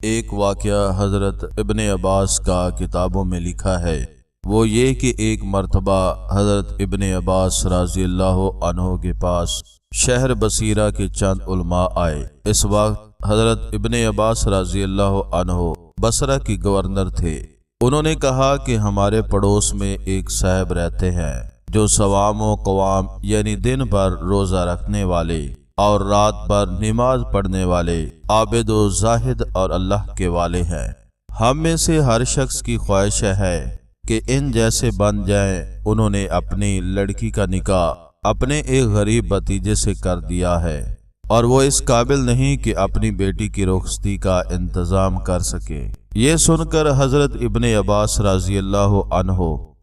ایک واقعہ حضرت ابن عباس کا کتابوں میں لکھا ہے، وہ یہ کہ ایک مرتبہ حضرت ابن عباس رضی اللہ عنہ کے پاس شہر بصیرہ کے چند علماء آئے۔ اس وقت حضرت ابن عباس رضی اللہ عنہ بصرہ کی گورنر تھے۔ انہوں نے کہا کہ ہمارے پڑوس میں ایک صاحب رہتے ہیں جو صوام و قوام یعنی دن بھر روزہ رکھنے والے اور رات بھر نماز پڑھنے والے، عابد و زاہد اور اللہ کے والے ہیں۔ ہم میں سے ہر شخص کی خواہش ہے کہ ان جیسے بن جائیں۔ انہوں نے اپنی لڑکی کا نکاح اپنے ایک غریب بھتیجے سے کر دیا ہے اور وہ اس قابل نہیں کہ اپنی بیٹی کی رخصتی کا انتظام کر سکے۔ یہ سن کر حضرت ابن عباس رضی اللہ عنہ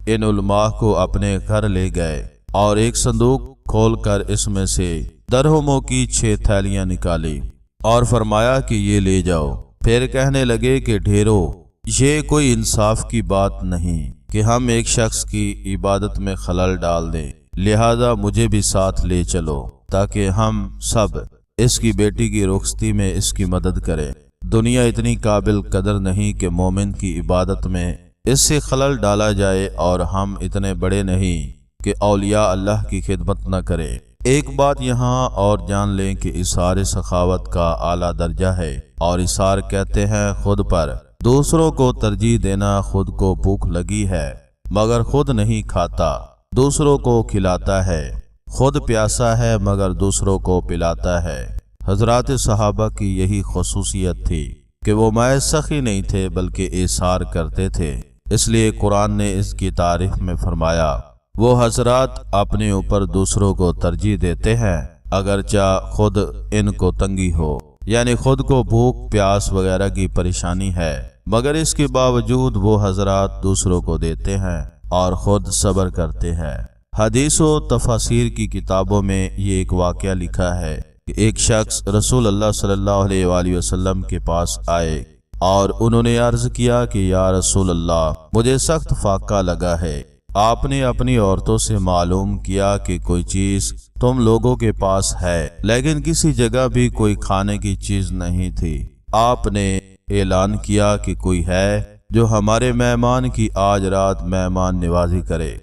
ان علماء کو اپنے گھر لے گئے اور ایک صندوق کھول کر اس میں سے درہموں کی 6 تھیلیاں نکالی اور فرمایا کہ یہ لے جاؤ۔ پھر کہنے لگے کہ ڈھیرو، یہ کوئی انصاف کی بات نہیں کہ ہم ایک شخص کی عبادت میں خلل ڈال دیں، لہذا مجھے بھی ساتھ لے چلو تاکہ ہم سب اس کی بیٹی کی رخصتی میں اس کی مدد کریں۔ دنیا اتنی قابل قدر نہیں کہ مومن کی عبادت میں اس سے خلل ڈالا جائے، اور ہم اتنے بڑے نہیں کہ اولیاء اللہ کی خدمت نہ کریں۔ ایک بات یہاں اور جان لیں کہ اظہار سخاوت کا اعلیٰ درجہ ہے، اور اظہار کہتے ہیں خود پر۔ دوسروں کو ترجیح دینا خود کو بھوک لگی ہے مگر خود نہیں کھاتا، دوسروں کو کھلاتا ہے، خود پیاسا ہے مگر دوسروں کو پلاتا ہے۔ حضرات صحابہ کی یہی خصوصیت تھی کہ وہ محض سخی نہیں تھے بلکہ اظہار کرتے تھے۔ اس لیے قرآن نے اس کی تعریف میں فرمایا، وہ حضرات اپنے اوپر دوسروں کو ترجیح دیتے ہیں اگرچہ خود ان کو تنگی ہو، یعنی خود کو بھوک پیاس وغیرہ کی پریشانی ہے، مگر اس کے باوجود وہ حضرات دوسروں کو دیتے ہیں اور خود صبر کرتے ہیں۔ حدیث و تفاسیر کی کتابوں میں یہ ایک واقعہ لکھا ہے کہ ایک شخص رسول اللہ صلی اللہ علیہ وآلہ وسلم کے پاس آئے اور انہوں نے عرض کیا کہ یا رسول اللہ، مجھے سخت فاقہ لگا ہے۔ آپ نے اپنی عورتوں سے معلوم کیا کہ کوئی چیز تم لوگوں کے پاس ہے، لیکن کسی جگہ بھی کوئی کھانے کی چیز نہیں تھی۔ آپ نے اعلان کیا کہ کوئی ہے جو ہمارے مہمان کی آج رات مہمان نوازی کرے۔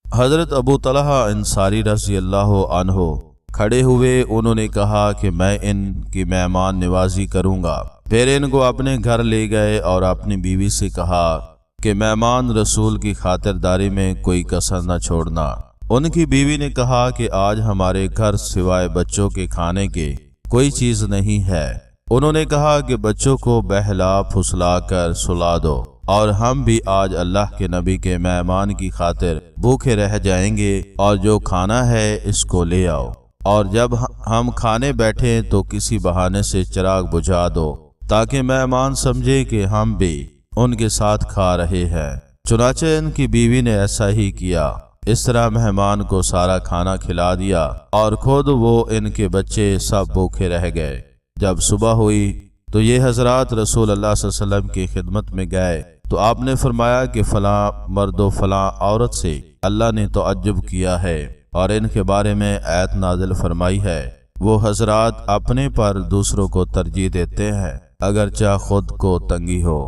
حضرت ابو طلحہ انصاری رضی اللہ عنہ کھڑے ہوئے، انہوں نے کہا کہ میں ان کی مہمان نوازی کروں گا۔ پھر ان کو اپنے گھر لے گئے اور اپنی بیوی سے کہا کہ مہمان رسول کی خاطرداری میں کوئی کسر نہ چھوڑنا۔ ان کی بیوی نے کہا کہ آج ہمارے گھر سوائے بچوں کے کھانے کے کوئی چیز نہیں ہے۔ انہوں نے کہا کہ بچوں کو بہلا پھسلا کر سلا دو، اور ہم بھی آج اللہ کے نبی کے مہمان کی خاطر بھوکے رہ جائیں گے، اور جو کھانا ہے اس کو لے آؤ، اور جب ہم کھانے بیٹھیں تو کسی بہانے سے چراغ بجھا دو تاکہ مہمان سمجھے کہ ہم بھی ان کے ساتھ کھا رہے ہیں۔ چنانچہ ان کی بیوی نے ایسا ہی کیا۔ اس طرح مہمان کو سارا کھانا کھلا دیا اور خود وہ ان کے بچے سب بھوکے رہ گئے۔ جب صبح ہوئی تو یہ حضرات رسول اللہ صلی اللہ علیہ وسلم کی خدمت میں گئے تو آپ نے فرمایا کہ فلاں مرد و فلاں عورت سے اللہ نے تعجب کیا ہے اور ان کے بارے میں آیت نازل فرمائی ہے، وہ حضرات اپنے پر دوسروں کو ترجیح دیتے ہیں اگرچہ خود کو تنگی ہو۔